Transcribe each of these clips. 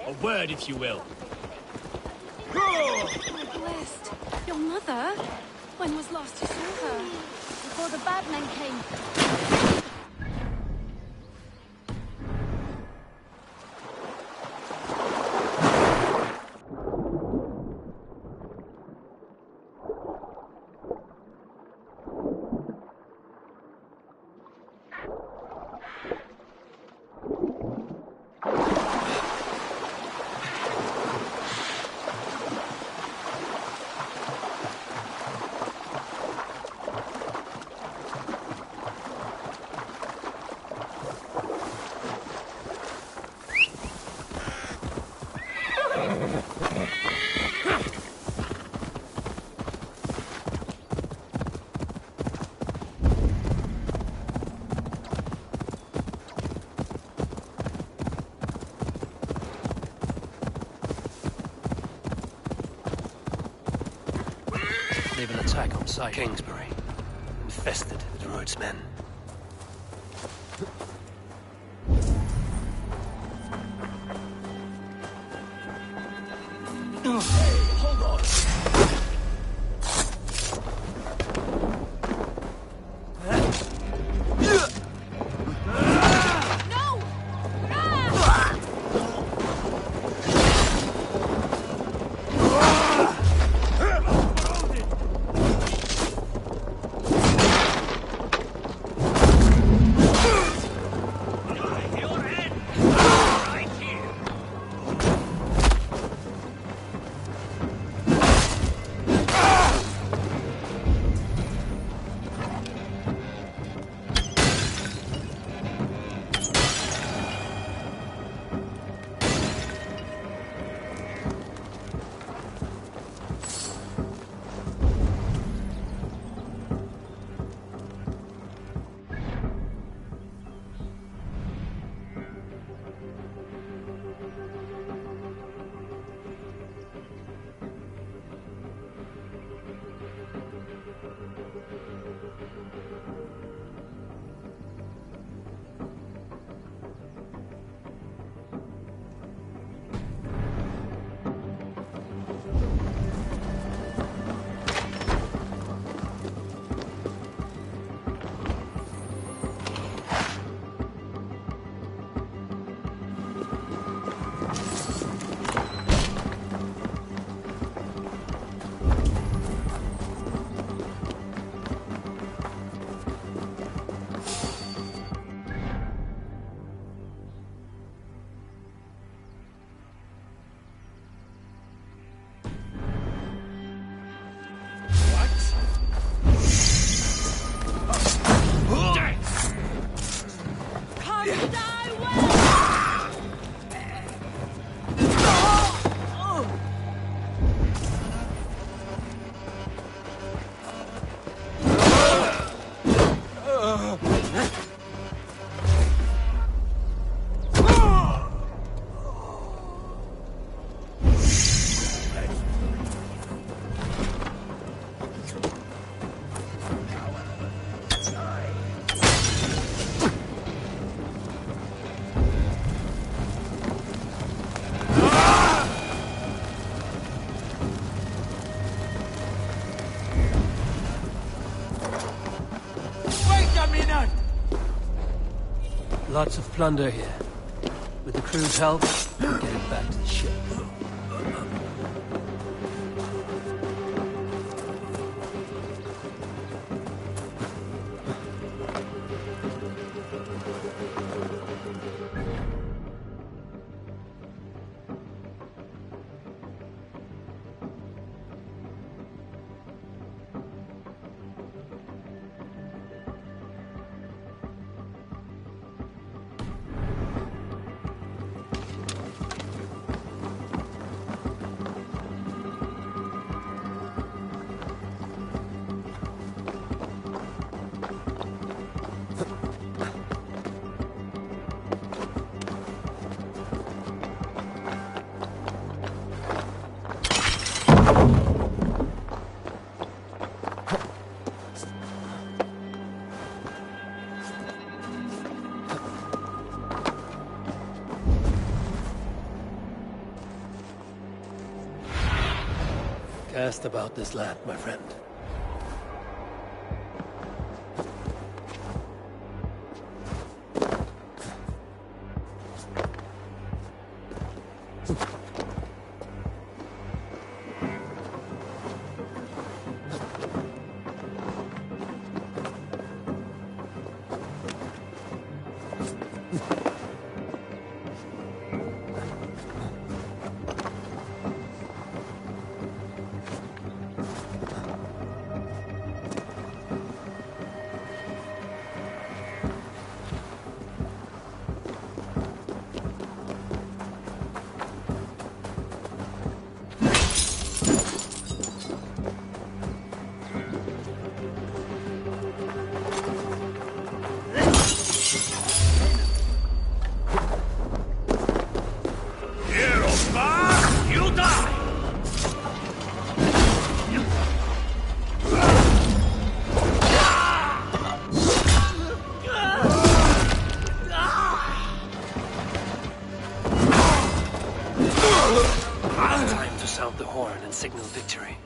A word, if you will. Blessed. Your mother? When was last you saw her? Before the bad men came. Naval attack on site. Kingsbury. Infested with Druid's men. Hold on! Lots of plunder here. With the crew's help, we'll get it back to the ship. Cast about this land, my friend. Time to sound the horn and signal victory.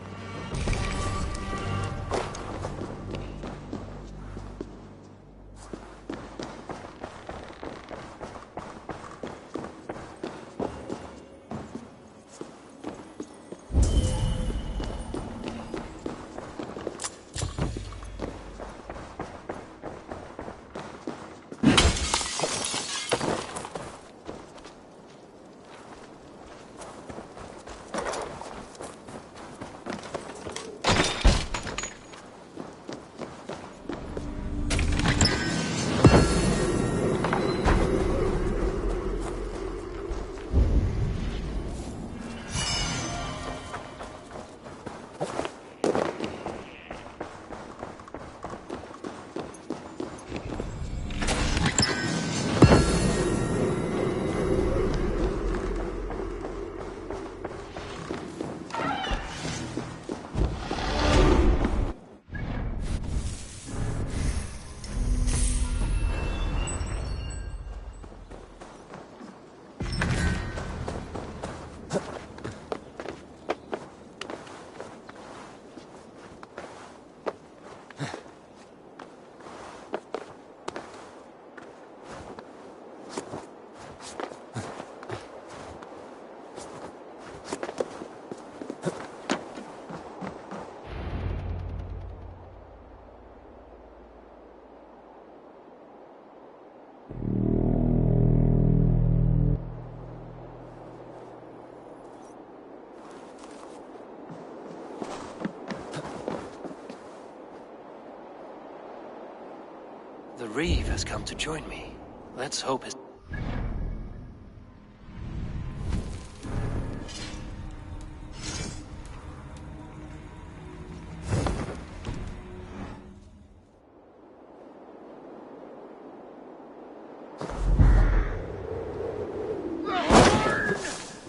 The Reeve has come to join me. Let's hope his...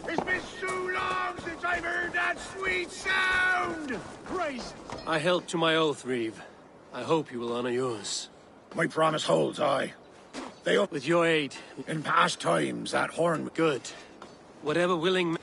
It's been so long since I've heard that sweet sound! Praise! I held to my oath, Reeve. I hope you will honor yours. My promise holds, aye. They up With your aid. in past times, that horn... Good. Whatever willing...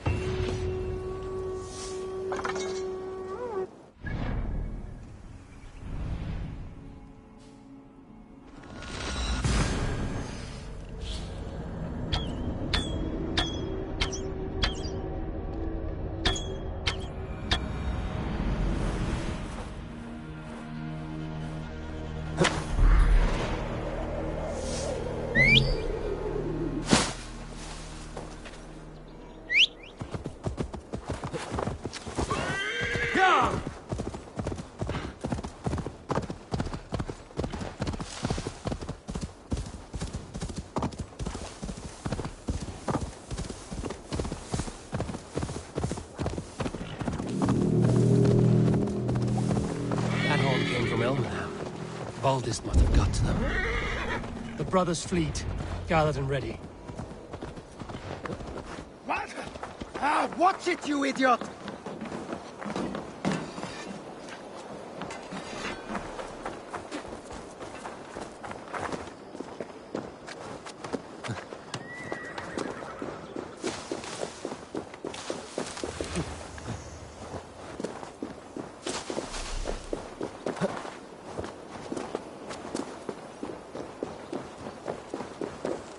Baldist must have got to them. The brothers' fleet, gathered and ready. What? Watch it, you idiot!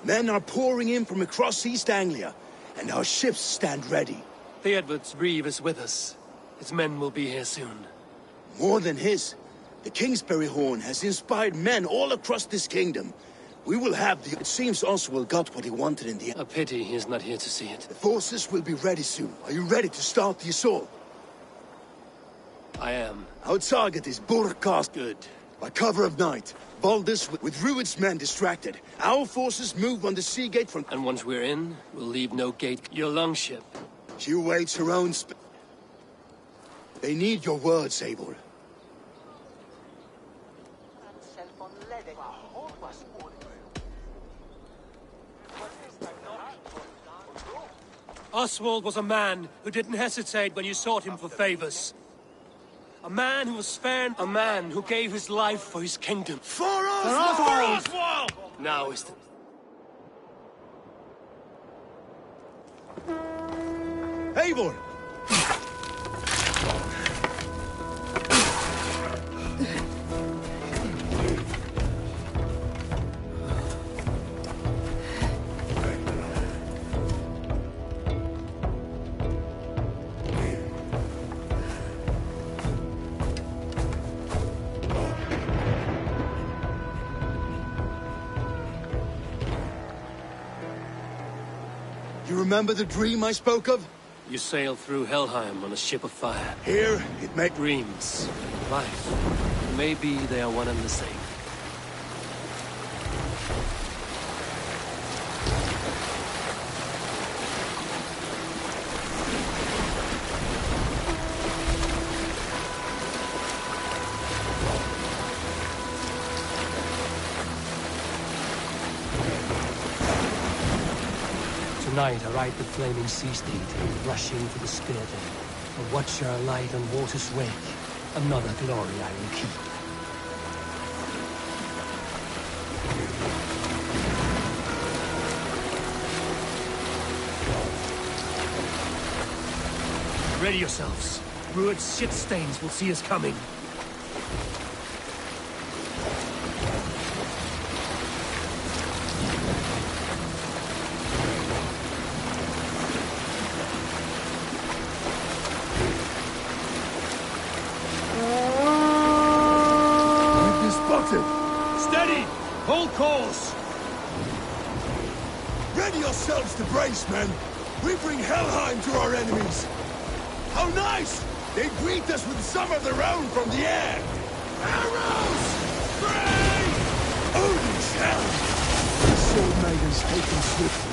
Men are pouring in from across East Anglia, and our ships stand ready. The Edward's reeve is with us. His men will be here soon. More than his. The Kingsbury Horn has inspired men all across this kingdom. We will have the... It seems Oswald got what he wanted in the end. A pity he is not here to see it. The forces will be ready soon. Are you ready to start the assault? I am. Our target is Burgcast. Good. By cover of night, Baldus with Rued's men distracted. Our forces move on the sea gate from... And once we're in, we'll leave no gate. Your longship. She waits her own They need your words, Eivor. Oswald was a man who didn't hesitate when you sought him for favors. A man who was fair, a man who gave his life for his kingdom. For Oswald! Now is the... Eivor! You remember the dream I spoke of? You sailed through Helheim on a ship of fire. Here, it may... Dreams. Life. Maybe they are one and the same. Tonight I ride the flaming sea steed, rushing to the spear den. A watcher alight on water's wake. Another glory I will keep. Ready yourselves. Rued's shit stains will see us coming. Steady! Hold course! Ready yourselves to brace, men! We bring Helheim to our enemies! How nice! They greet us with some of their own from the air! Arrows! Brave! Odin's helm! The sword maidens taken swiftly.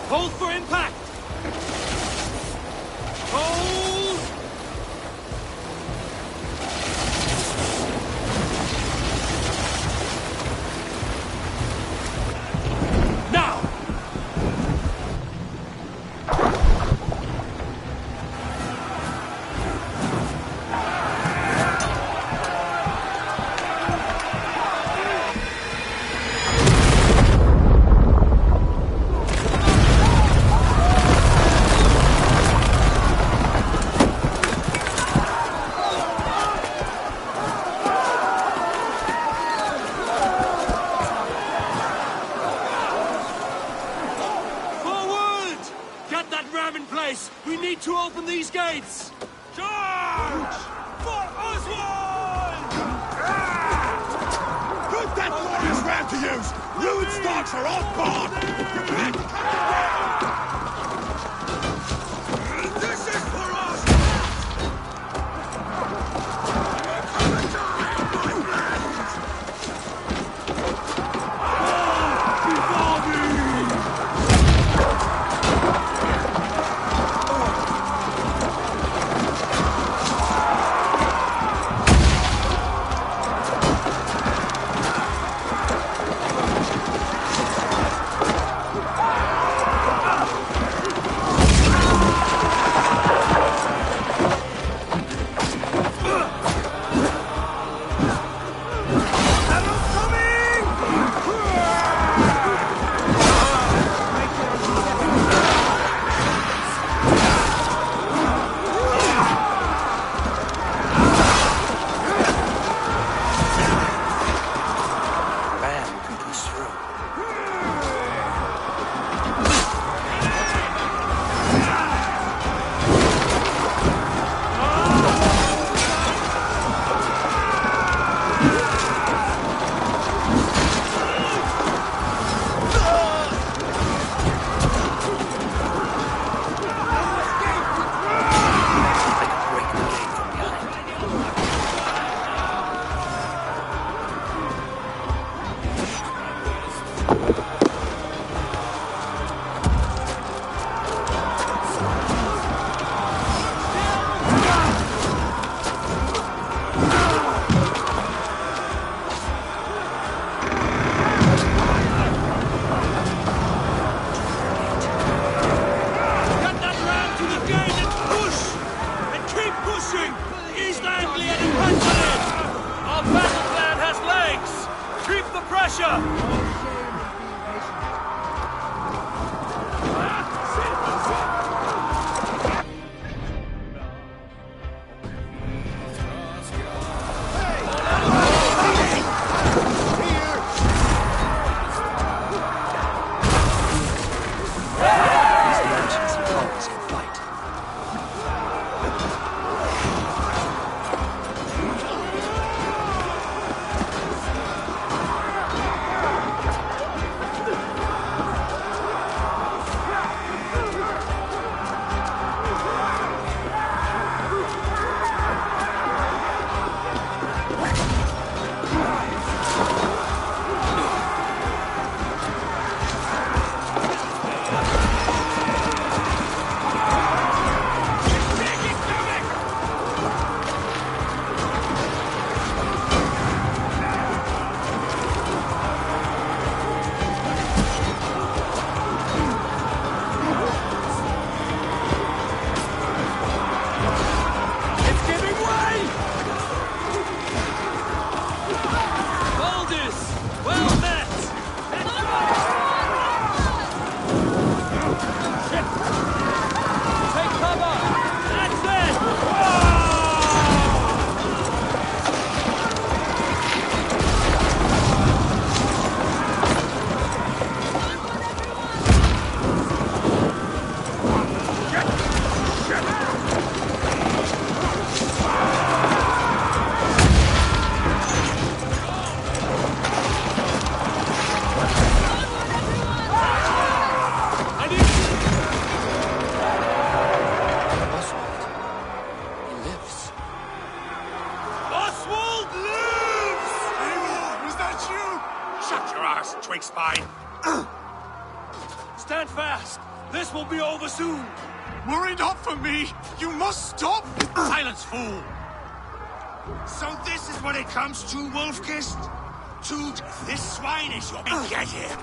Hold for impact! Hold! need to open these gates! Charge! For Oswald! Put that glorious ram to use! Ruined stocks are all gone! Prepare to come in! This is for us! Come and die, my friends! Before me! Stand fast! This will be over soon! Worry not for me! You must stop! Silence, fool! So this is what it comes to, Wolfkist? To this swine is your... Get him!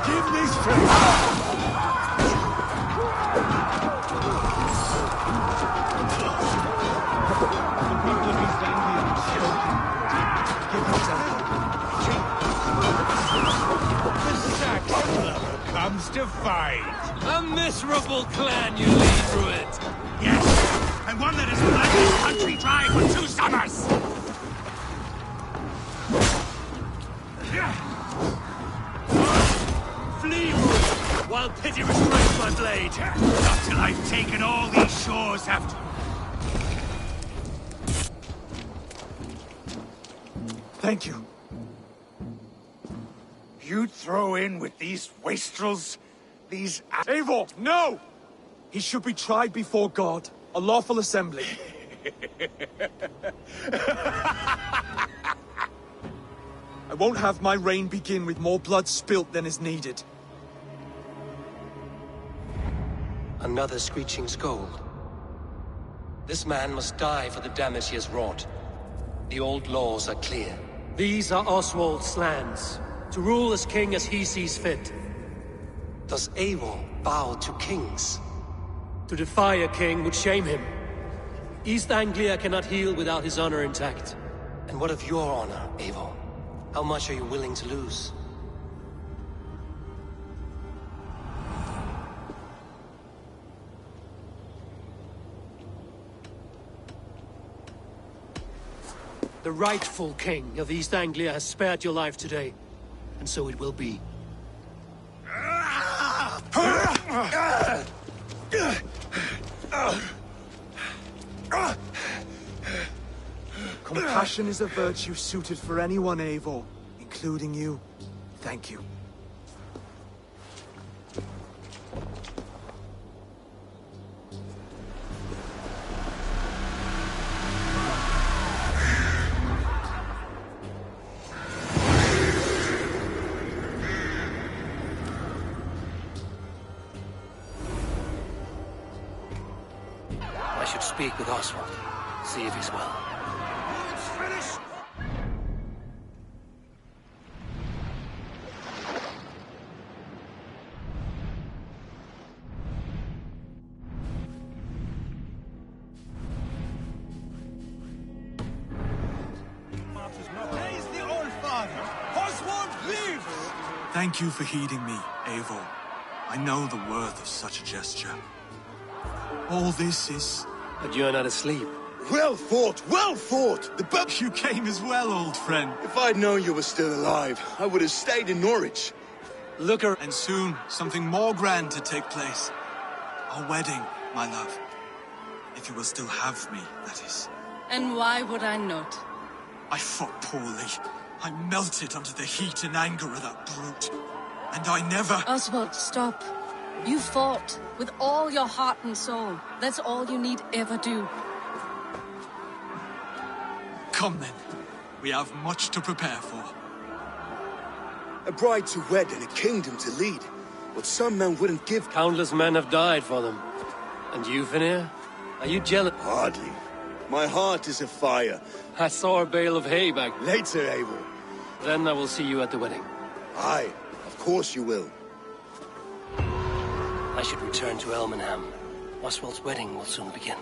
Give me strength! Comes to fight. A miserable clan you lead through it. Yes, and one that has bled this country dry for 2 summers. Flee, Raul, while pity restrains my blade. Not till I've taken all these shores after. Thank you. You'd throw in with these wastrels? These... Eivor, no! He should be tried before God, a lawful assembly. I won't have my reign begin with more blood spilt than is needed. Another screeching scold. This man must die for the damage he has wrought. The old laws are clear. These are Oswald's lands, to rule as king as he sees fit. Does Eivor bow to kings? To defy a king would shame him. East Anglia cannot heal without his honor intact. And what of your honor, Eivor? How much are you willing to lose? The rightful king of East Anglia has spared your life today, and so it will be. Compassion is a virtue suited for anyone, Eivor, including you. Thank you. I should speak with Oswald, see if he's well. It's finished! Praise the old father! Oswald lives! Thank you for heeding me, Eivor. I know the worth of such a gesture. All this is... But you're not asleep. Well fought, well fought! The buck. You came as well, old friend. If I'd known you were still alive, I would have stayed in Norwich. Look her... And soon, something more grand to take place. Our wedding, my love. If you will still have me, that is. And why would I not? I fought poorly. I melted under the heat and anger of that brute. And I never... Oswald, stop. You fought with all your heart and soul. That's all you need ever do. Come then. We have much to prepare for. A bride to wed and a kingdom to lead. What some men wouldn't give... Countless men have died for them. And you, Vanir? Are you jealous? Hardly. My heart is afire. I saw a bale of hay back. Later, Eivor. Then I will see you at the wedding. Aye, of course you will. I should return to Elmenham. Oswald's wedding will soon begin.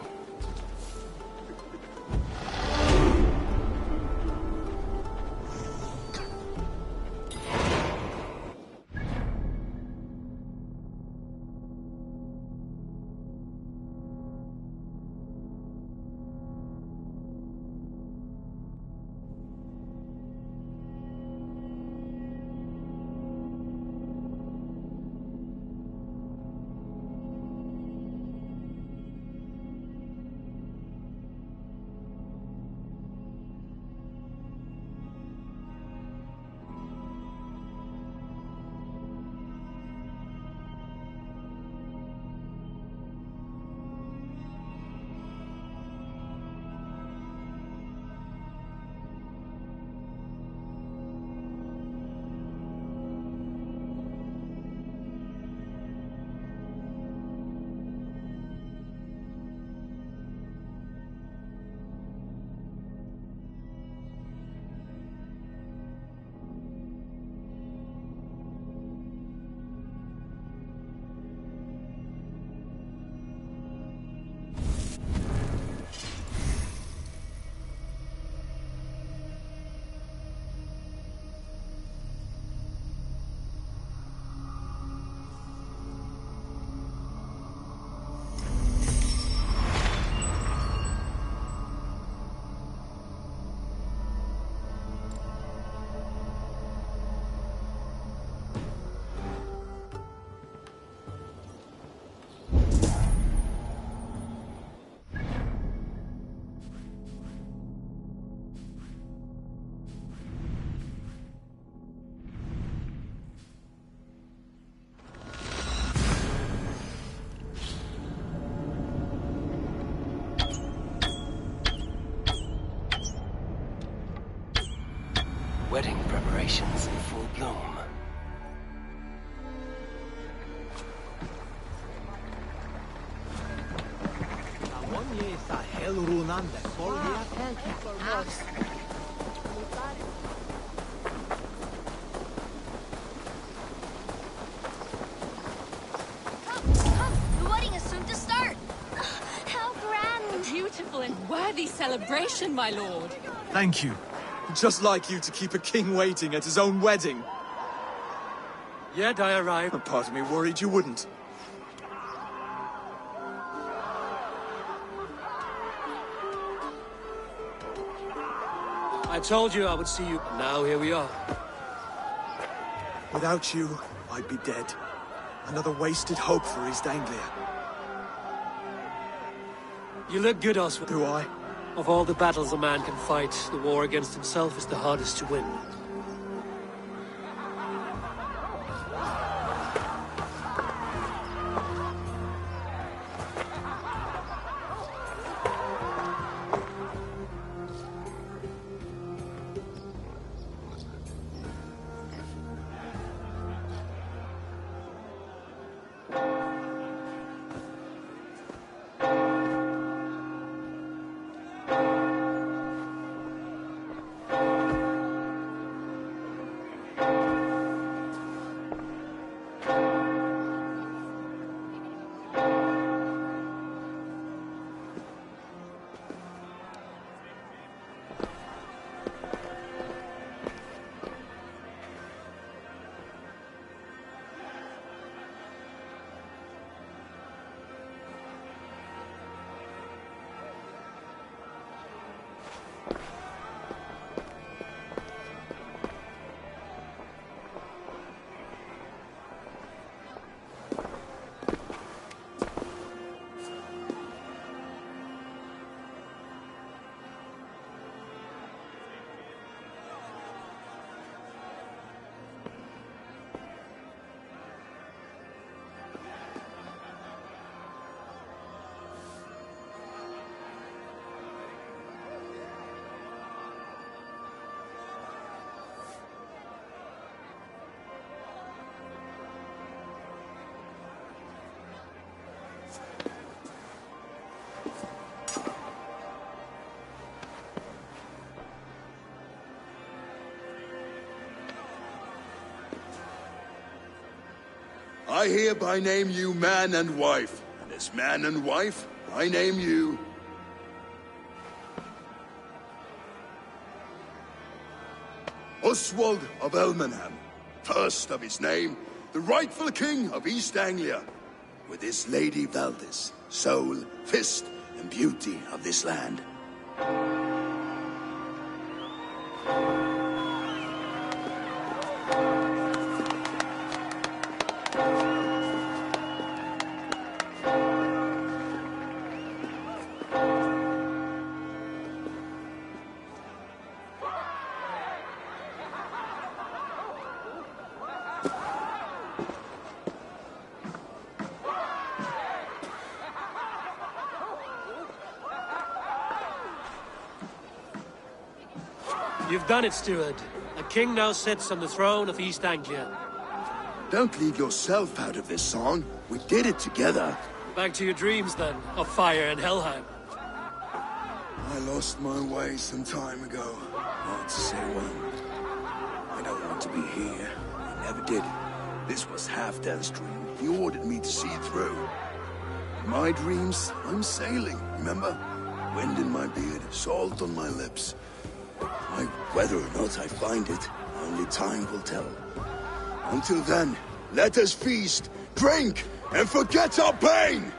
Come, the wedding is soon to start. How grand. A beautiful and worthy celebration, my lord. Thank you. Just like you to keep a king waiting at his own wedding. Yet I arrived. A part of me worried you wouldn't. I told you I would see you. Now here we are. Without you, I'd be dead. Another wasted hope for East Anglia. You look good, Oswald. Do I? Of all the battles a man can fight, the war against himself is the hardest to win. I hereby name you man and wife, and as man and wife, I name you... Oswald of Elmenham, first of his name, the rightful king of East Anglia, with his lady Valdis, soul, fist, and beauty of this land. You've done it, steward. A king now sits on the throne of East Anglia. Don't leave yourself out of this song. We did it together. Back to your dreams, then, of fire and Helheim. I lost my way some time ago. Hard to say when. I don't want to be here. I never did. This was Halfdan's dream. He ordered me to see it through. In my dreams, I'm sailing, remember? Wind in my beard, salt on my lips. Whether or not I find it, only time will tell. Until then, let us feast, drink, and forget our pain!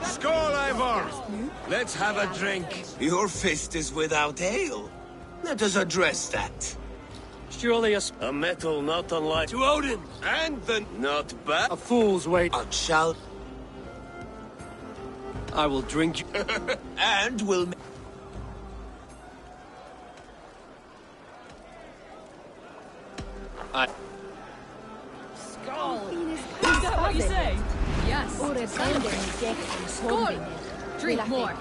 Skål, Ivor! Let's have a drink. Your fist is without ale. Let us address that. Surely A metal not unlike to Odin! and the not bad. A fool's wait. Shall I will drink you. and will. Is that what you say? Yes. Drink more.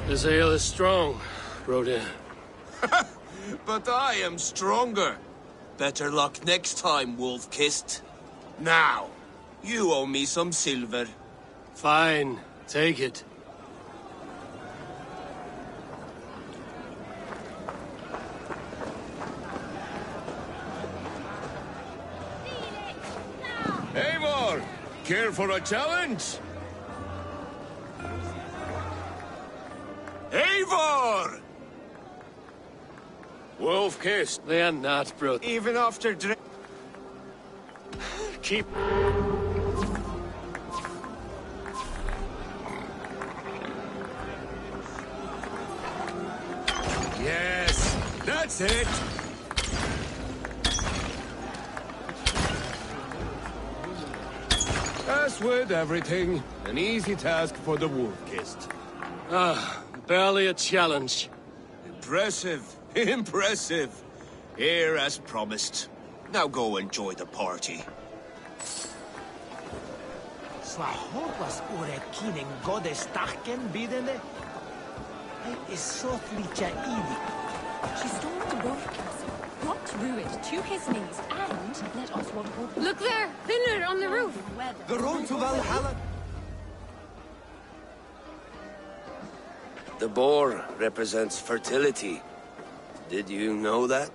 This ale is strong, Rodin. But I am stronger. Better luck next time, Wolf-Kissed. Now, you owe me some silver. Fine, take it. Eivor, care for a challenge? Eivor! Wolf-Kissed. They are not, bro. Even after Keep... Yes, that's it. As with everything, an easy task for the Wolf-Kissed. Barely a challenge. Impressive. Impressive. Here as promised. Now go enjoy the party. Slahopas urekinen godes tahken bidende? I is softly chaidi. She stormed the Wolf Castle, brought Druid to his knees, and let Oswald walk. Look there! Thinner on the roof! The road to Valhalla. The boar represents fertility. Did you know that?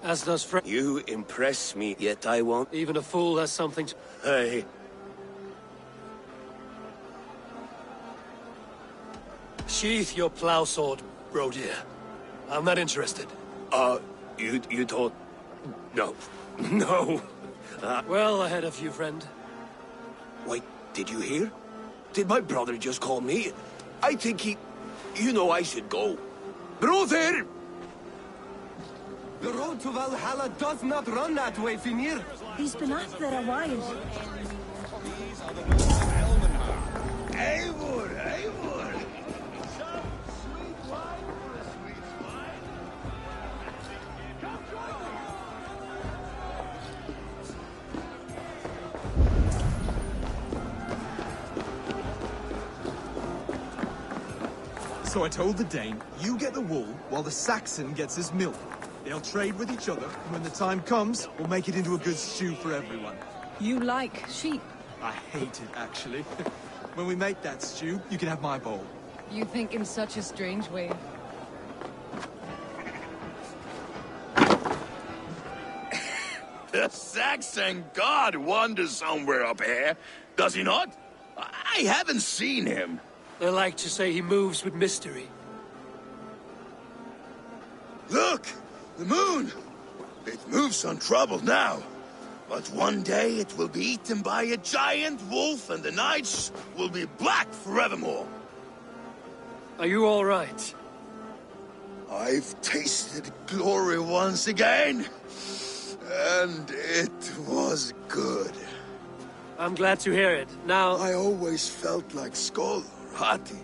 As does Fred. You impress me, yet I won't. Even a fool has something to... Hey. Sheath your plow sword, Brodir. I'm not interested. You thought... No. No. Well ahead of you, friend. Wait, did you hear? Did my brother just call me? I think he... You know I should go. Brother! The road to Valhalla does not run that way, Finir. He's been out there a while. Eivor, Eivor! So I told the Dane, you get the wool while the Saxon gets his milk. They'll trade with each other, and when the time comes, we'll make it into a good stew for everyone. You like sheep. I hate it, actually. When we make that stew, you can have my bowl. You think in such a strange way. The Saxon god wanders somewhere up here, does he not? I haven't seen him. They like to say he moves with mystery. Look! The moon! It moves untroubled now. But one day it will be eaten by a giant wolf and the nights will be black forevermore. Are you all right? I've tasted glory once again. And it was good. I'm glad to hear it. Now... I always felt like Skoll or Hati.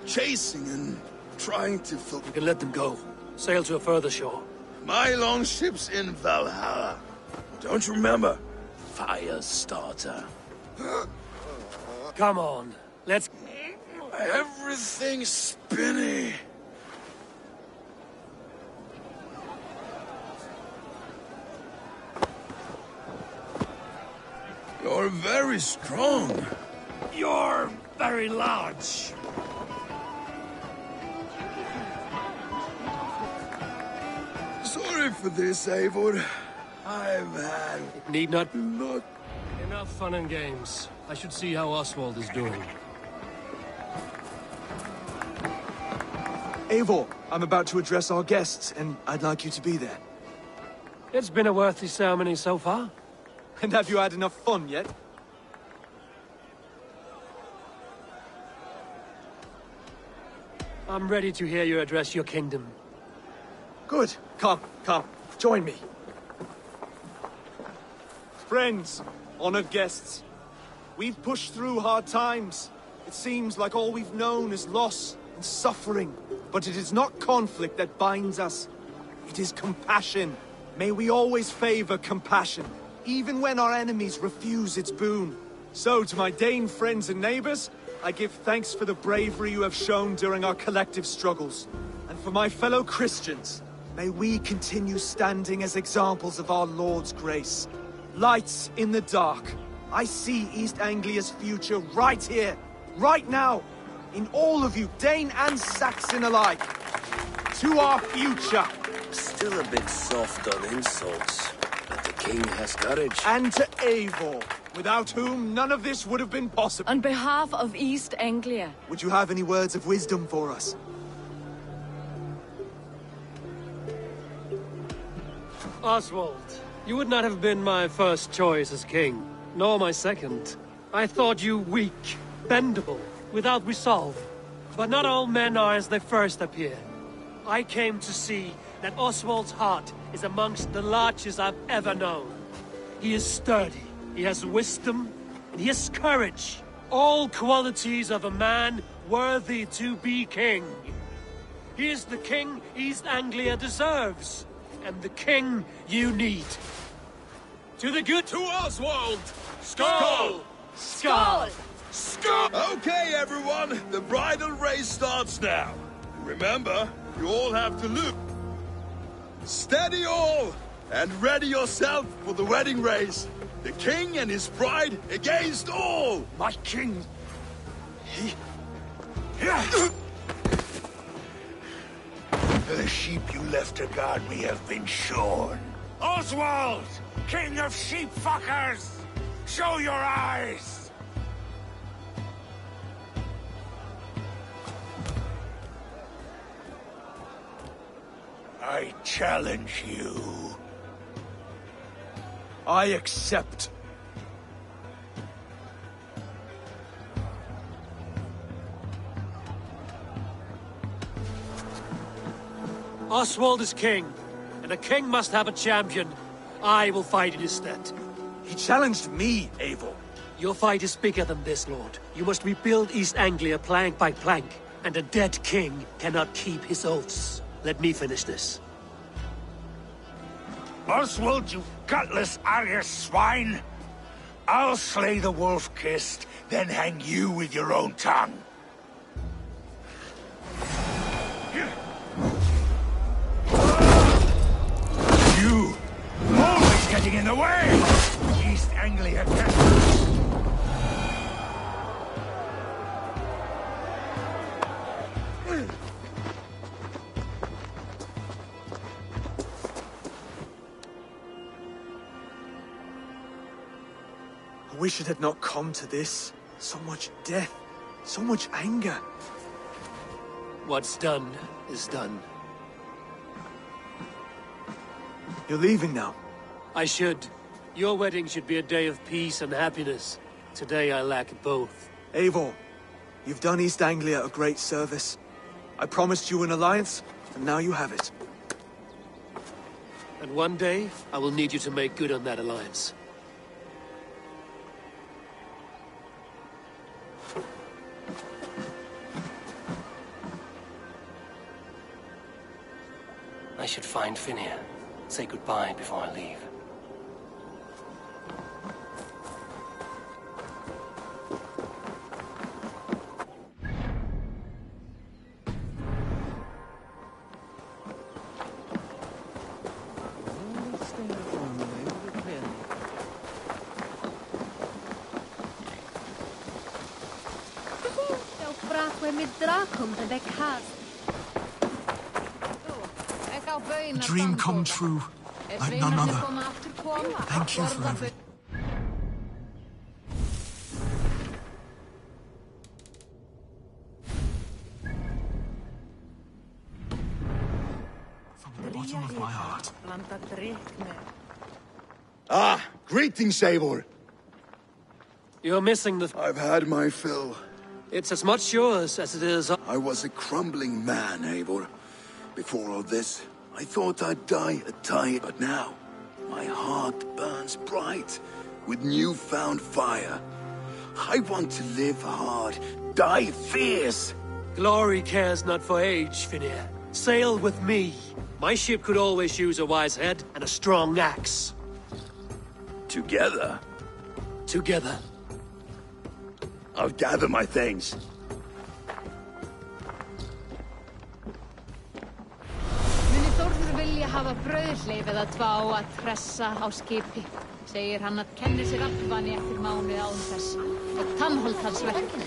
Chasing and trying to fulfill... You can let them go. Sail to a further shore. My longship's in Valhalla. Don't you remember? Firestarter. Come on, let's... Everything's spinny. Your You're very strong. You're very large. Sorry for this, Eivor. I've had It need not... a lot. Enough fun and games. I should see how Oswald is doing. Eivor, I'm about to address our guests, and I'd like you to be there. It's been a worthy ceremony so far. And have you had enough fun yet? I'm ready to hear you address your kingdom. Good. Come, join me. Friends, honored guests, we've pushed through hard times. It seems like all we've known is loss and suffering. But it is not conflict that binds us. It is compassion. May we always favor compassion, even when our enemies refuse its boon. So, to my Dane friends and neighbors, I give thanks for the bravery you have shown during our collective struggles. And for my fellow Christians, may we continue standing as examples of our Lord's grace. Lights in the dark. I see East Anglia's future right here, right now, in all of you, Dane and Saxon alike. To our future. Still a bit soft on insults, but the king has courage. And to Eivor, without whom none of this would have been possible. On behalf of East Anglia, Would you have any words of wisdom for us? Oswald, you would not have been my first choice as king, nor my second. I thought you weak, bendable, without resolve. But not all men are as they first appear. I came to see that Oswald's heart is amongst the largest I've ever known. He is sturdy, he has wisdom, and he has courage. All qualities of a man worthy to be king. He is the king East Anglia deserves, and the king you need. To the good... To Oswald! Skull! Skull! Skull! Okay, everyone, the bridal race starts now. Remember, you all have to look. Steady all, and ready yourself for the wedding race. The king and his bride against all. My king! The sheep you left to guard me have been shorn. Oswald! King of sheep fuckers! Show your eyes! I challenge you. I accept. Oswald is king, and a king must have a champion. I will fight in his stead. He challenged me, Eivor. Your fight is bigger than this, Lord. You must rebuild East Anglia plank by plank, and a dead king cannot keep his oaths. Let me finish this. Oswald, you gutless Arya swine! I'll slay the wolf-kissed, then hang you with your own tongue. You! Always getting in the way! East Anglia can't... I wish it had not come to this. So much death, so much anger. What's done is done. You're leaving now. I should. Your wedding should be a day of peace and happiness. Today I lack both. Eivor, you've done East Anglia a great service. I promised you an alliance, and now you have it. And one day, I will need you to make good on that alliance. I should find Finir. Say goodbye before I leave. A dream come true, like none other. Thank you for everything. From the bottom of my heart. Ah, greetings, Eivor. You're missing the... I've had my fill. It's as much yours as it is... I was a crumbling man, Eivor. Before all this, I thought I'd die a tide, but now, my heart burns bright with newfound fire. I want to live hard, die fierce. Glory cares not for age, Finir. Sail with me. My ship could always use a wise head and a strong axe. Together? Together. I'll gather my things. Muni Þórður vilja hafa brauðhleif eða tvá að tressa á skipi. Segir hann að kenni sér aftvani eftir mánuð án þess. Og tannholt hans verkir.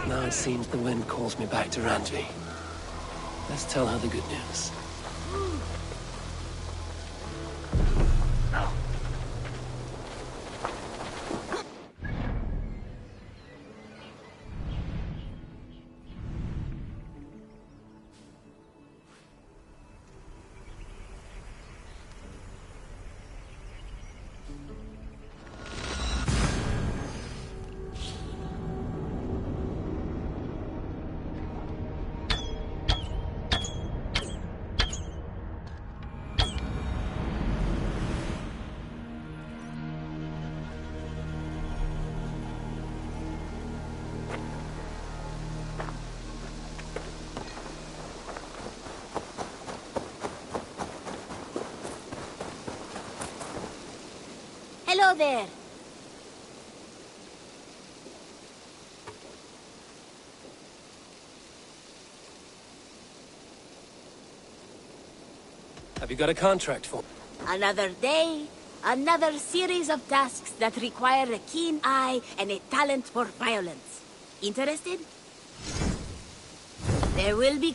Now it seems the wind calls me back to Randvi. Let's tell her the good news. Hello there. Have you got a contract for me? Another day, another series of tasks that require a keen eye and a talent for violence. Interested? There will be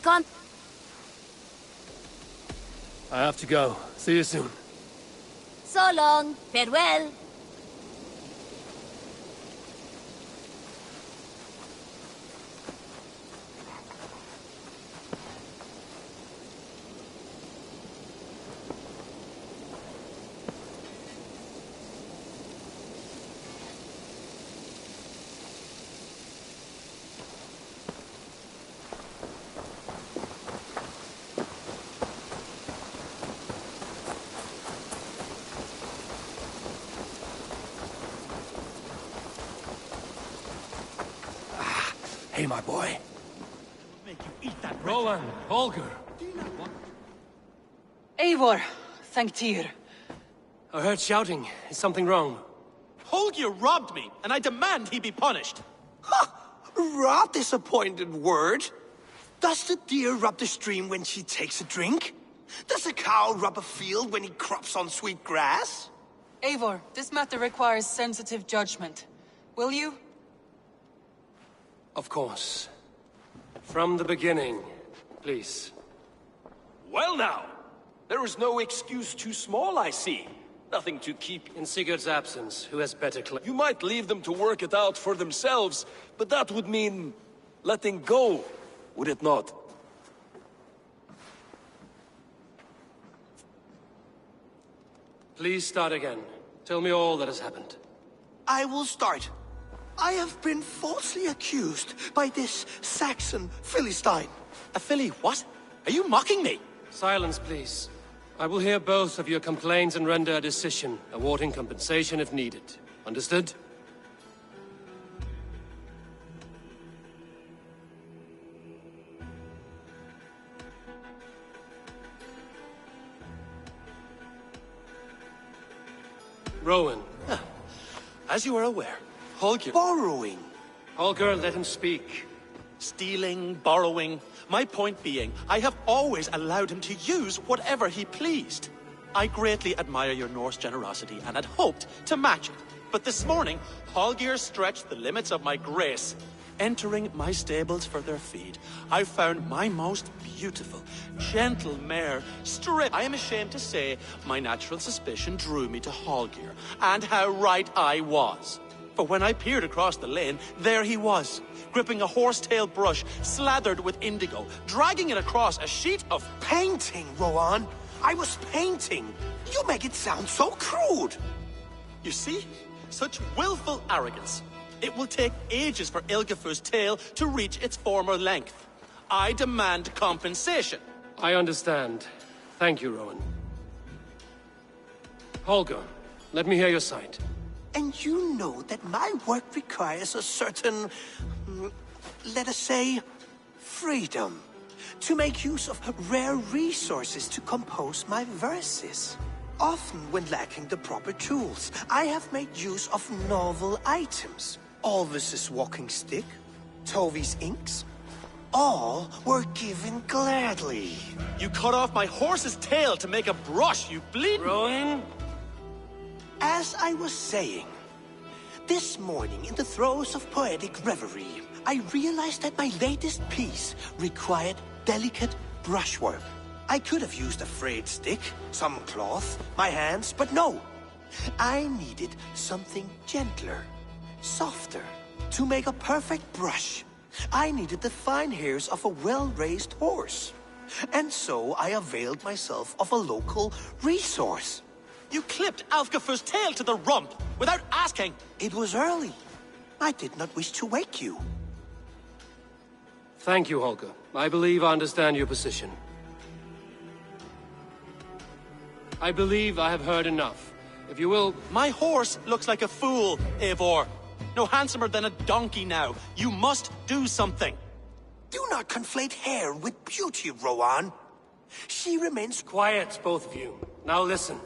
I have to go. See you soon. So long. Farewell. Hey, my boy. Roland, Holger. Eivor, thank Tyr. I heard shouting. Is something wrong? Holger robbed me, and I demand he be punished. Ra disappointed word. Does the deer rub the stream when she takes a drink? Does a cow rub a field when he crops on sweet grass? Eivor, this matter requires sensitive judgment. Will you? Of course. From the beginning, please. Well now, There is no excuse too small, I see. Nothing to keep... In Sigurd's absence, who has better claim? You might leave them to work it out for themselves, but that would mean... letting go, would it not? Please start again. Tell me all that has happened. I will start. I have been falsely accused by this Saxon Philistine. A Philly what? Are you mocking me? Silence, please. I will hear both of your complaints and render a decision, awarding compensation if needed. Understood? Rowan. As you are aware, Holger... Borrowing. Holger, let him speak. Stealing, borrowing... My point being, I have always allowed him to use whatever he pleased. I greatly admire your Norse generosity and had hoped to match it. But this morning, Holger stretched the limits of my grace. Entering my stables for their feed, I found my most beautiful, gentle mare stripped. I am ashamed to say my natural suspicion drew me to Holger, and how right I was. For when I peered across the lane, there he was, gripping a horsetail brush slathered with indigo, dragging it across a sheet of... Painting, Rowan. I was painting. You make it sound so crude. You see? Such willful arrogance. It will take ages for Ilgafur's tail to reach its former length. I demand compensation. I understand. Thank you, Rowan. Holger, let me hear your side. And you know that my work requires a certain, let us say, freedom. To make use of rare resources to compose my verses. Often when lacking the proper tools, I have made use of novel items. Alvis's walking stick, Tovi's inks, all were given gladly. You cut off my horse's tail to make a brush, you bleed... Rowan? As I was saying, this morning in the throes of poetic reverie, I realized that my latest piece required delicate brushwork. I could have used a frayed stick, some cloth, my hands, but no. I needed something gentler, softer. To make a perfect brush, I needed the fine hairs of a well-raised horse. And so I availed myself of a local resource. You clipped Alfgafur's tail to the rump, without asking. It was early. I did not wish to wake you. Thank you, Holger. I believe I understand your position. I believe I have heard enough. If you will... My horse looks like a fool, Eivor. No handsomer than a donkey now. You must do something. Do not conflate hair with beauty, Rowan. She remains... Quiet, both of you. Now listen.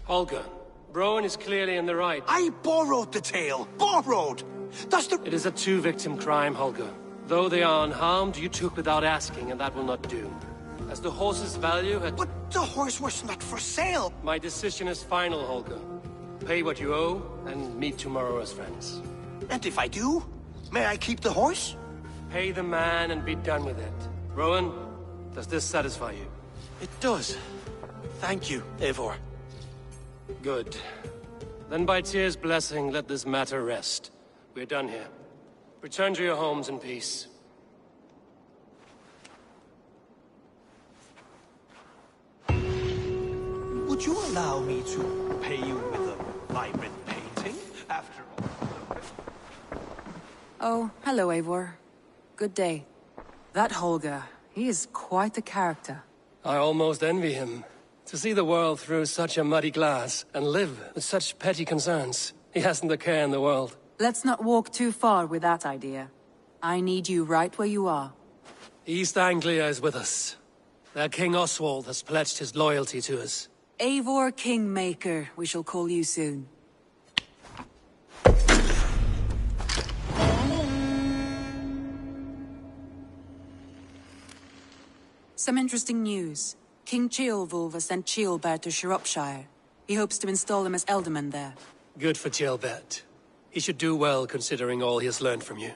Holger, Rowan is clearly in the right. I borrowed the tale. Borrowed! Does the... It is a two-victim crime, Holger. Though they are unharmed, you took without asking, and that will not do. As the horse's value had... But the horse was not for sale. My decision is final, Holger. Pay what you owe, and meet tomorrow as friends. And if I do, may I keep the horse? Pay the man and be done with it. Rowan, does this satisfy you? It does. Thank you, Eivor. Good. Then by Tyr's blessing, let this matter rest. We're done here. Return to your homes in peace. Would you allow me to pay you with a vibrant painting, after all? Oh, hello, Eivor. Good day. That Holger, he is quite a character. I almost envy him. To see the world through such a muddy glass, and live with such petty concerns. He hasn't a care in the world. Let's not walk too far with that idea. I need you right where you are. East Anglia is with us. Their King Oswald has pledged his loyalty to us. Eivor Kingmaker, we shall call you soon. Some interesting news. King Ceolwulf has sent Ceolbert to Shropshire. He hopes to install him as Elderman there. Good for Ceolbert. He should do well considering all he has learned from you.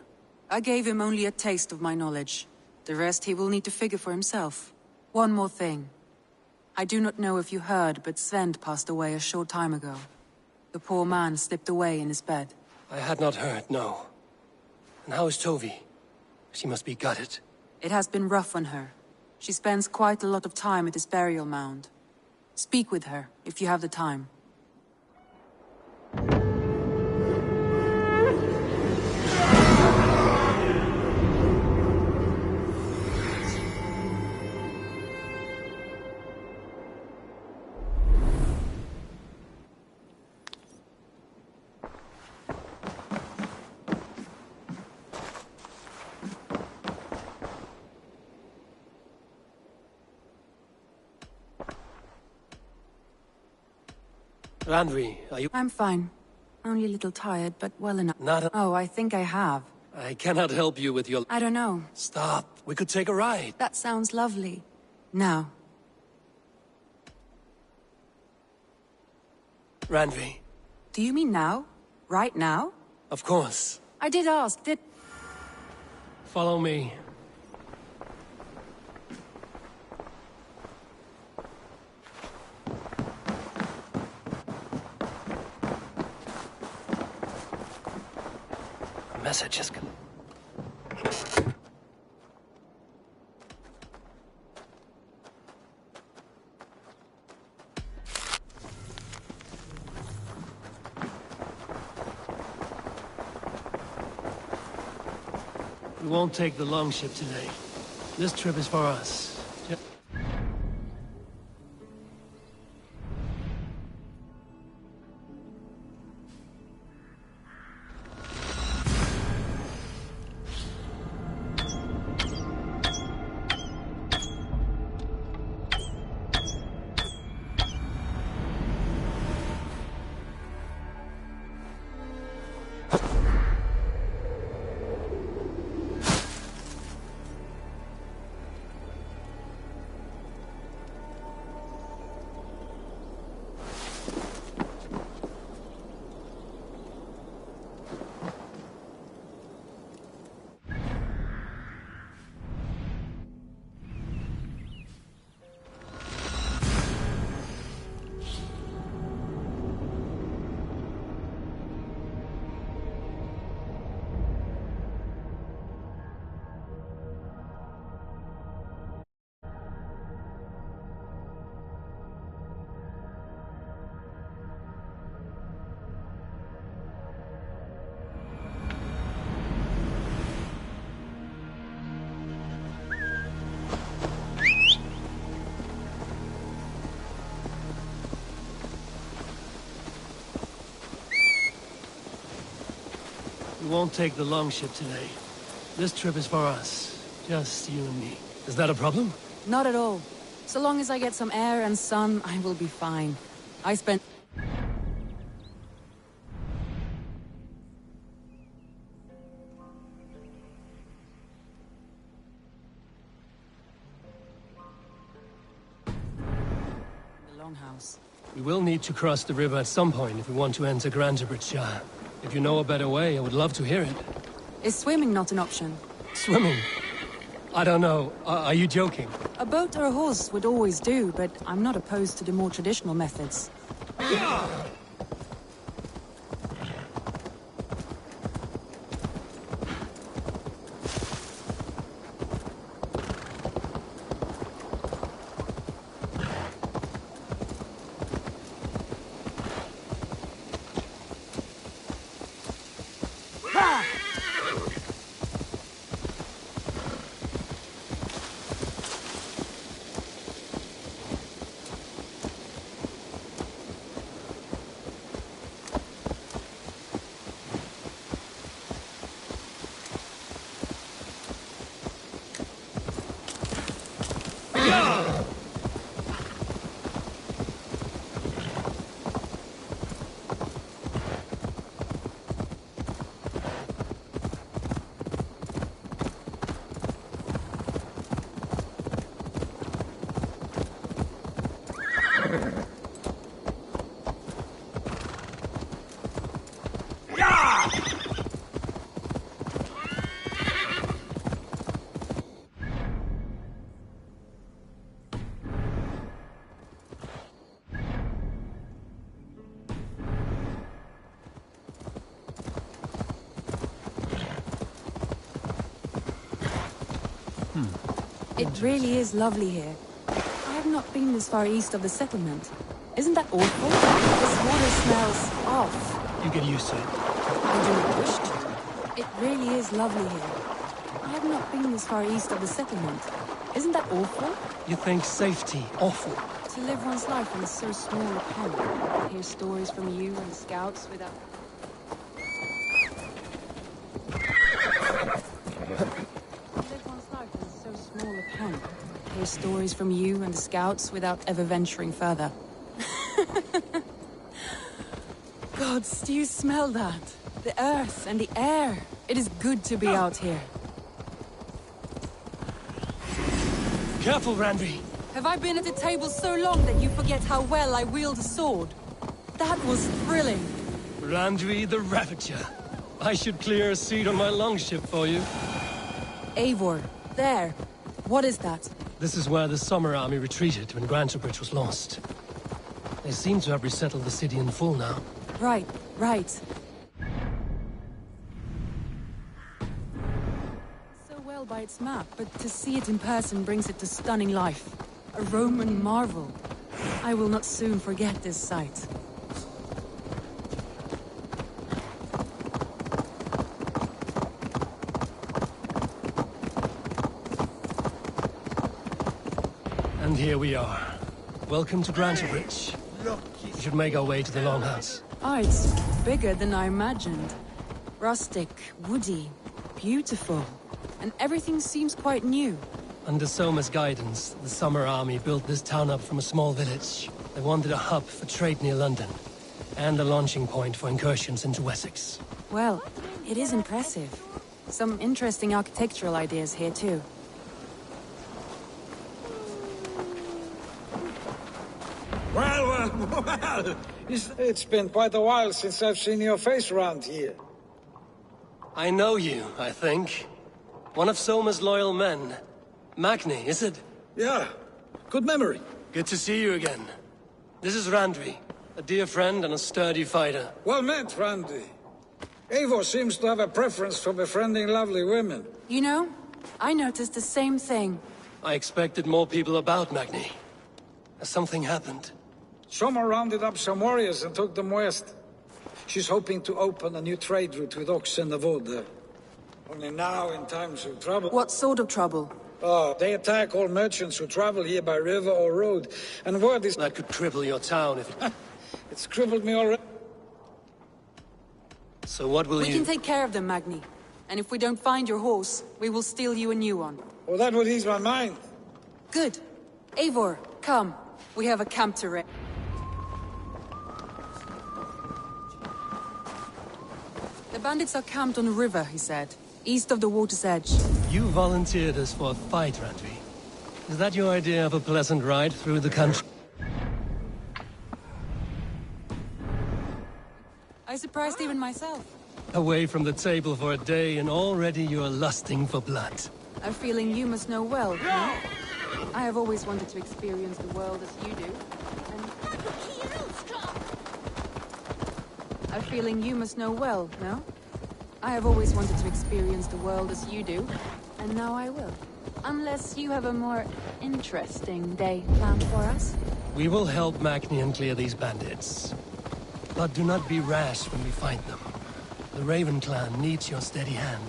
I gave him only a taste of my knowledge. The rest he will need to figure for himself. One more thing. I do not know if you heard, but Svend passed away a short time ago. The poor man slipped away in his bed. I had not heard, no. And how is Tovi? She must be gutted. It has been rough on her. She spends quite a lot of time at his burial mound. Speak with her, if you have the time. Randvi, are you... I'm fine. Only a little tired, but well enough. Not a... Oh, I think I have. I cannot help you with your... I don't know. Stop. We could take a ride. That sounds lovely. Now. Randvi. Do you mean now? Right now? Of course. I did ask, did... Follow me. Messages come. We won't take the longship today. This trip is for us. We won't take the longship today. This trip is for us. Just you and me. Is that a problem? Not at all. So long as I get some air and sun, I will be fine. I spent... longhouse. We will need to cross the river at some point if we want to enter Grantebridge. If you know a better way, I would love to hear it. Is swimming not an option? Swimming? I don't know. Are you joking? A boat or a horse would always do, but I'm not opposed to the more traditional methods. It really is lovely here. I have not been this far east of the settlement. Isn't that awful? This water smells off. You get used to it. I do not wish to. It really is lovely here. I have not been this far east of the settlement. Isn't that awful? You think safety awful? To live one's life in so small a pond. Hear stories from you and the scouts without... Hear stories from you and the scouts without ever venturing further. Gods, do you smell that? The earth and the air. It is good to be out here. Careful, Randvi. Have I been at the table so long that you forget how well I wield a sword? That was thrilling. Randvi the Ravager. I should clear a seat on my longship for you. Eivor, there. What is that? This is where the Summer Army retreated when Grantebridge was lost. They seem to have resettled the city in full now. Right, right. So well by its map, but to see it in person brings it to stunning life. A Roman marvel. I will not soon forget this sight. And here we are. Welcome to Grantebridge. We should make our way to the Longhouse. Ah, it's bigger than I imagined. Rustic, woody, beautiful. And everything seems quite new. Under Soma's guidance, the Summer Army built this town up from a small village. They wanted a hub for trade near London, and a launching point for incursions into Wessex. Well, it is impressive. Some interesting architectural ideas here too. Well, it's been quite a while since I've seen your face around here. I know you, I think. One of Soma's loyal men. Magni, is it? Yeah, good memory. Good to see you again. This is Randvi, a dear friend and a sturdy fighter. Well met, Randvi. Eivor seems to have a preference for befriending lovely women. You know, I noticed the same thing. I expected more people about Magni. Has something happened? Soma rounded up some warriors and took them west. She's hoping to open a new trade route with Ox and Avoda. Only now, in times of trouble... What sort of trouble? Oh, they attack all merchants who travel here by river or road. And word is... That could cripple your town if it... It's crippled me already. So what will you... We can take care of them, Magni. And if we don't find your horse, we will steal you a new one. Well, that would ease my mind. Good. Eivor, come. We have a camp to wreck. The bandits are camped on the river, he said. East of the water's edge. You volunteered us for a fight, Randvi. Is that your idea of a pleasant ride through the country? surprised even myself. Away from the table for a day, and already you're lusting for blood. A feeling you must know well, no? I have always wanted to experience the world as you do. A feeling you must know well, no? I have always wanted to experience the world as you do, and now I will. Unless you have a more interesting day planned for us. We will help Magnian clear these bandits. But do not be rash when we find them. The Raven clan needs your steady hand.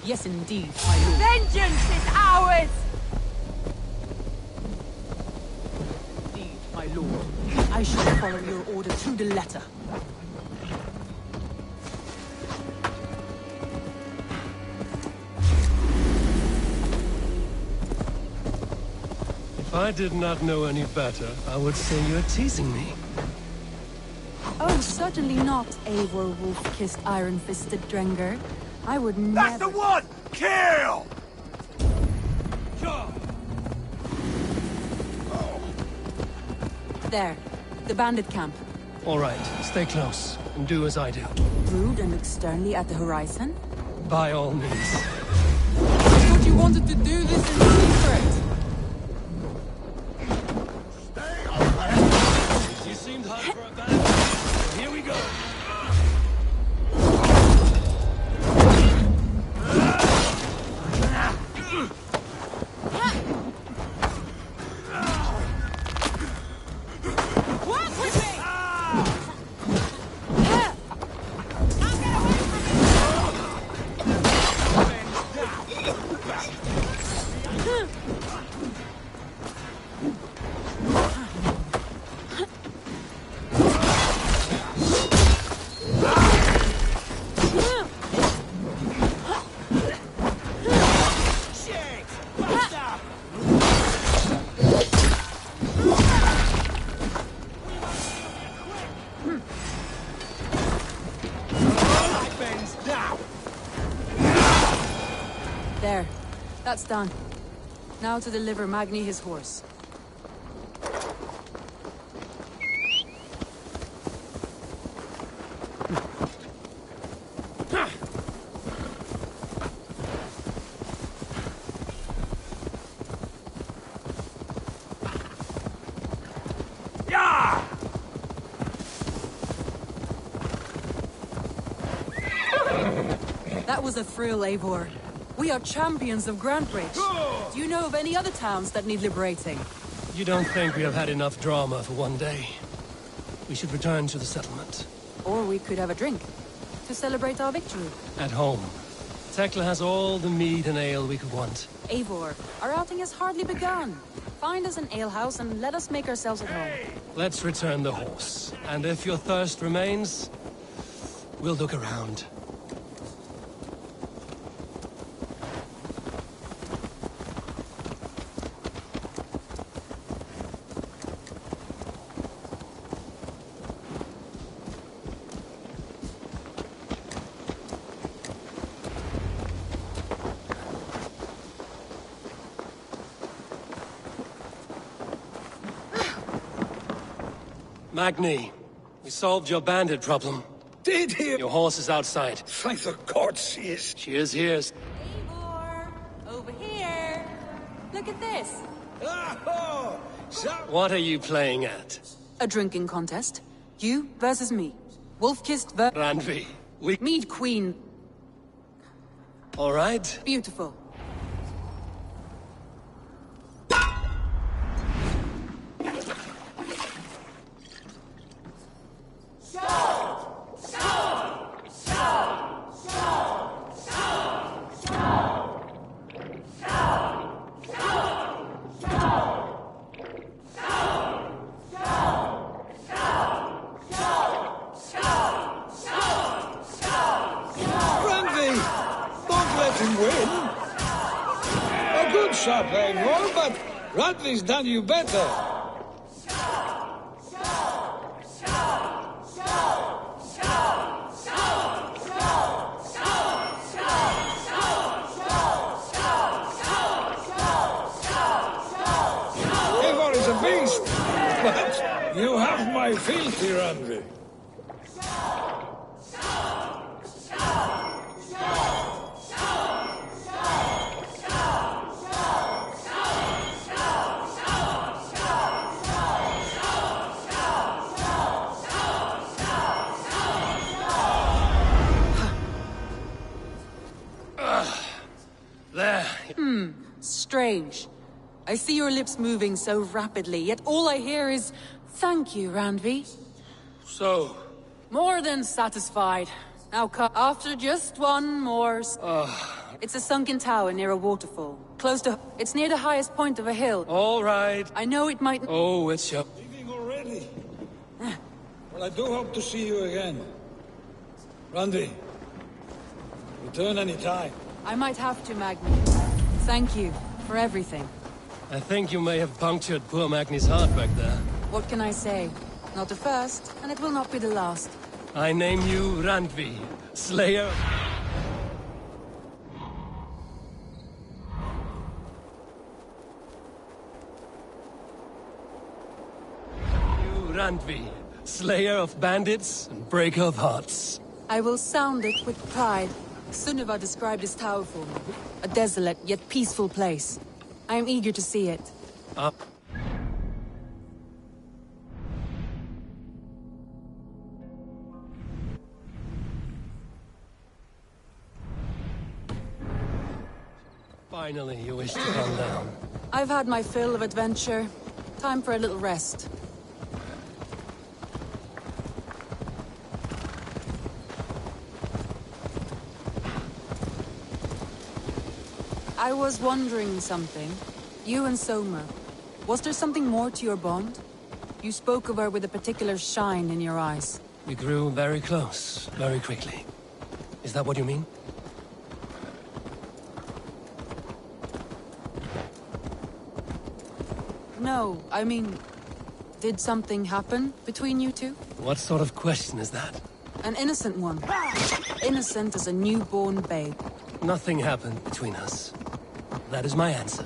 Yes, indeed, my lord. Vengeance is ours! Indeed, my lord. I shall follow your order to the letter. If I did not know any better, I would say you're teasing me. Oh, certainly not, Eivor wolf-kissed iron-fisted Drenger. I would never— That's the one! Kill! There. The bandit camp. All right, stay close, and do as I do. Rude and look sternly at the horizon? By all means. I thought you wanted to do this in secret! You seemed hot for a bandit. Here we go. There. That's done. Now to deliver Magni his horse. That was a thrill, Eivor. We are champions of Grantbridge. Do you know of any other towns that need liberating? You don't think we have had enough drama for one day? We should return to the settlement. Or we could have a drink, to celebrate our victory. At home. Tekla has all the mead and ale we could want. Eivor, our outing has hardly begun. Find us an alehouse and let us make ourselves at home. Let's return the horse. And if your thirst remains, we'll look around. Magni, we solved your bandit problem. Did he? Your horse is outside. Thank the gods she is. She is here. Eivor, over here. Look at this. What are you playing at? A drinking contest. You versus me. Wolf-kissed Randvi, we— Mead Queen. All right. Beautiful. But Radley's done you better. Eivor is a beast, but you have my fealty, Randvi. I see your lips moving so rapidly, yet all I hear is, "Thank you, Randvi." So? More than satisfied. Now after just one more... It's a sunken tower near a waterfall. Close to... It's near the highest point of a hill. All right. I know it might... Oh, it's your... Leaving already? Well, I do hope to see you again. Randvi, return any time. I might have to, Magni. Thank you for everything. I think you may have punctured poor Magni's heart back there. What can I say? Not the first, and it will not be the last. I name you Randvi, Slayer... Randvi, slayer of bandits and breaker of hearts. I will sound it with pride. Sunniva described this tower for me. A desolate yet peaceful place. I am eager to see it. Finally, you wish to come down. I've had my fill of adventure. Time for a little rest. I was wondering something. You and Soma. Was there something more to your bond? You spoke of her with a particular shine in your eyes. We grew very close, very quickly. Is that what you mean? No, I mean... Did something happen between you two? What sort of question is that? An innocent one. Innocent as a newborn babe. Nothing happened between us. That is my answer.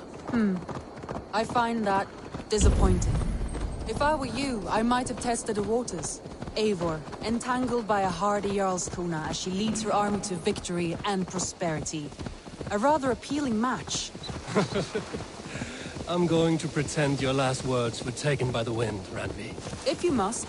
I find that disappointing. If I were you, I might have tested the waters. Eivor, entangled by a hardy Jarlskona as she leads her army to victory and prosperity. A rather appealing match. I'm going to pretend your last words were taken by the wind, Randvi. If you must.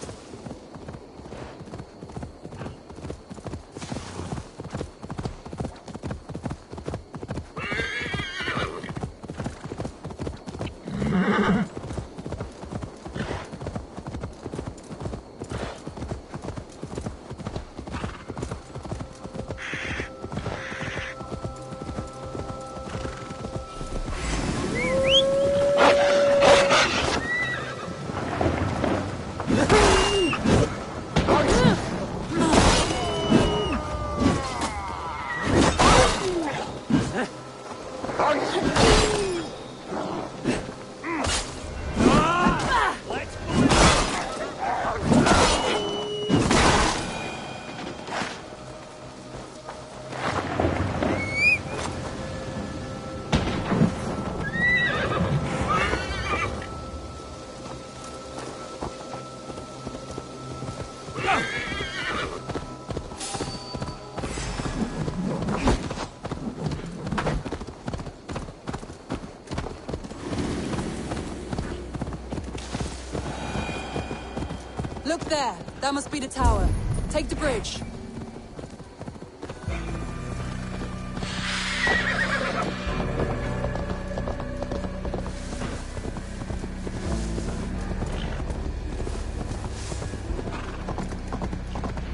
Look there! That must be the tower. Take the bridge.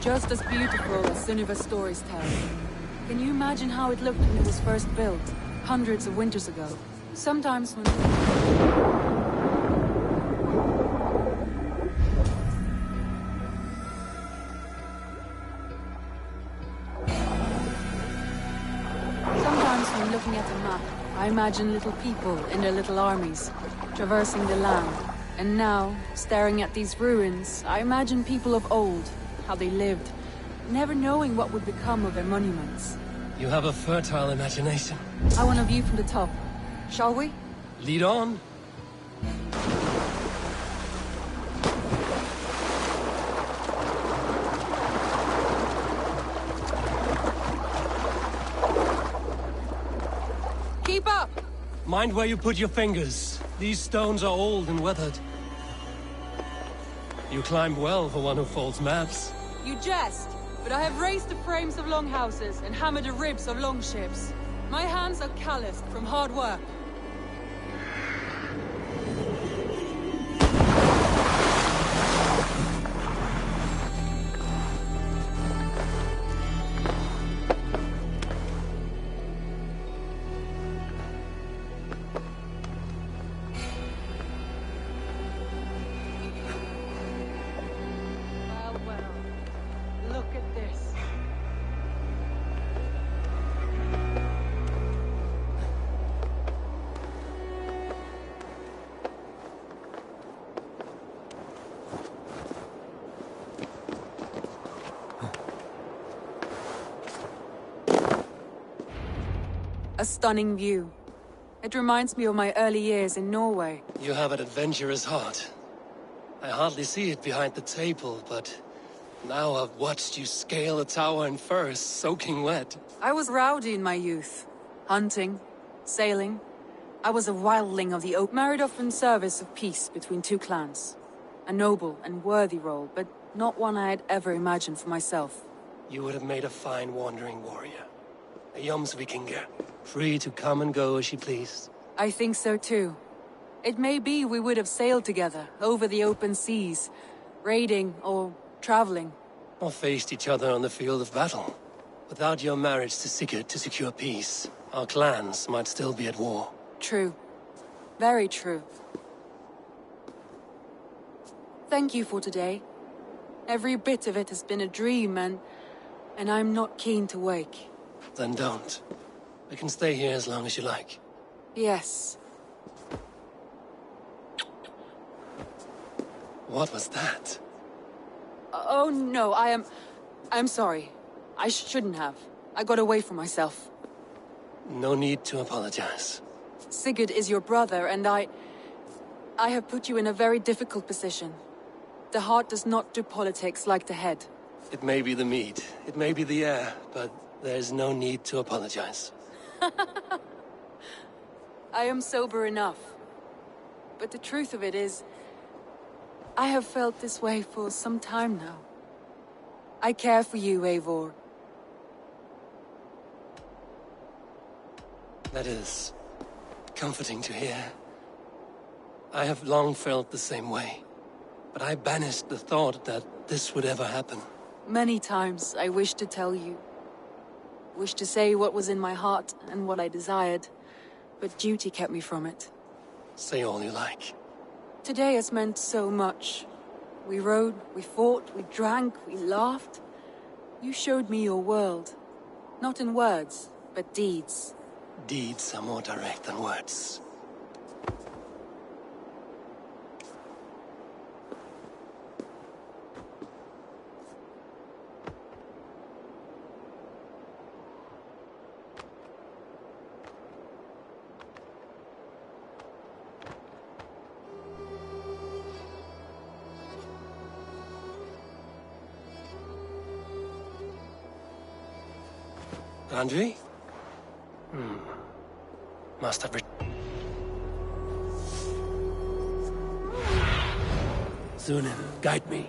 Just as beautiful as Sunniva's stories tell. Can you imagine how it looked when it was first built, hundreds of winters ago? Sometimes when... Looking at the map, I imagine little people in their little armies, traversing the land. And now, staring at these ruins, I imagine people of old, how they lived, never knowing what would become of their monuments. You have a fertile imagination. I want a view from the top. Shall we? Lead on. Keep up! Mind where you put your fingers. These stones are old and weathered. You climbed well for one who folds maps. You jest, but I have raised the frames of longhouses and hammered the ribs of longships. My hands are calloused from hard work. A stunning view. It reminds me of my early years in Norway. You have an adventurous heart. I hardly see it behind the table, but now I've watched you scale a tower in furs, soaking wet. I was rowdy in my youth. Hunting, sailing. I was a wildling of the oak, married off in service of peace between two clans. A noble and worthy role, but not one I had ever imagined for myself. You would have made a fine wandering warrior. A Jomsvikinger, free to come and go as she pleased. I think so too. It may be we would have sailed together, over the open seas, raiding or traveling. Or faced each other on the field of battle. Without your marriage to Sigurd to secure peace, our clans might still be at war. True. Very true. Thank you for today. Every bit of it has been a dream, and I'm not keen to wake. Then don't. I can stay here as long as you like. Yes. What was that? Oh no, I'm sorry. I shouldn't have. I got away from myself. No need to apologize. Sigurd is your brother, and I have put you in a very difficult position. The heart does not do politics like the head. It may be the meat, it may be the air, but there's no need to apologize. I am sober enough. But the truth of it is, I have felt this way for some time now. I care for you, Eivor. That is comforting to hear. I have long felt the same way, but I banished the thought that this would ever happen. Many times I wished to tell you. Wished to say what was in my heart and what I desired, but duty kept me from it. Say all you like. Today has meant so much. We rode, we fought, we drank, we laughed. You showed me your world. Not in words, but deeds. Deeds are more direct than words. Andre? Must have Zunin, guide me.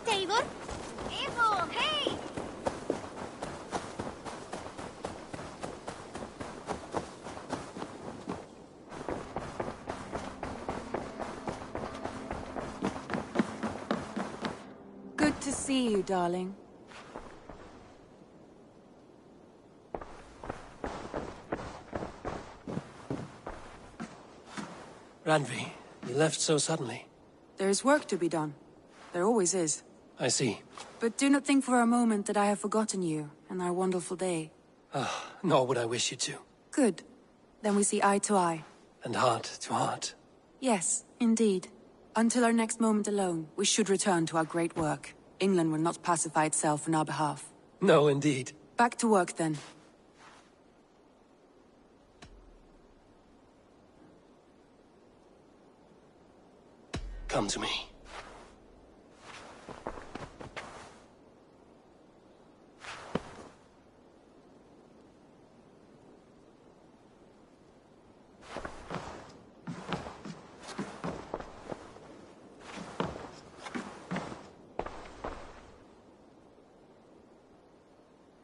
Eivor! Eivor, hey! Good to see you, darling. Randvi, you left so suddenly. There is work to be done. There always is. I see. But do not think for a moment that I have forgotten you and our wonderful day. Nor would I wish you to. Good. Then we see eye to eye. And heart to heart. Yes, indeed. Until our next moment alone, we should return to our great work. England will not pacify itself on our behalf. No, indeed. Back to work, then. Come to me.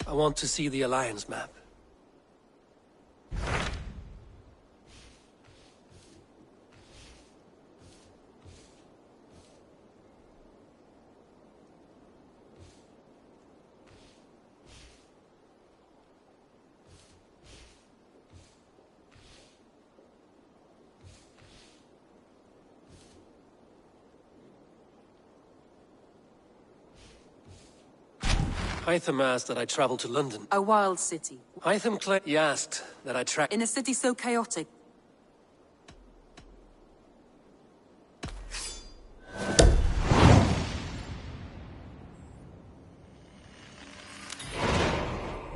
I want to see the Alliance map. Hytham asked that I travel to London. A wild city. He asked that I track... In a city so chaotic.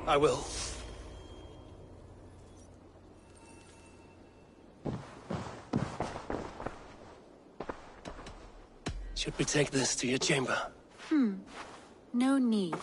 I will. Should we take this to your chamber? No need.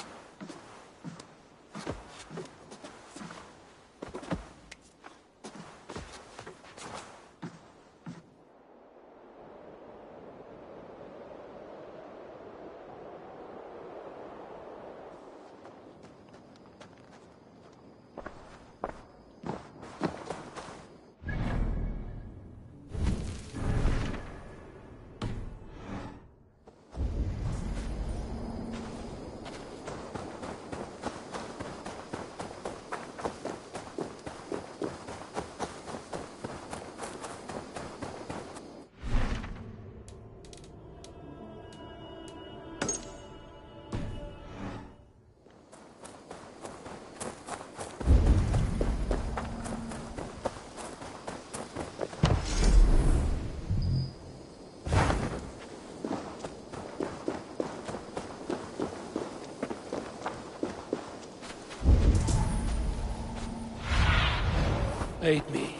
Aid me.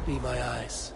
Be my eyes.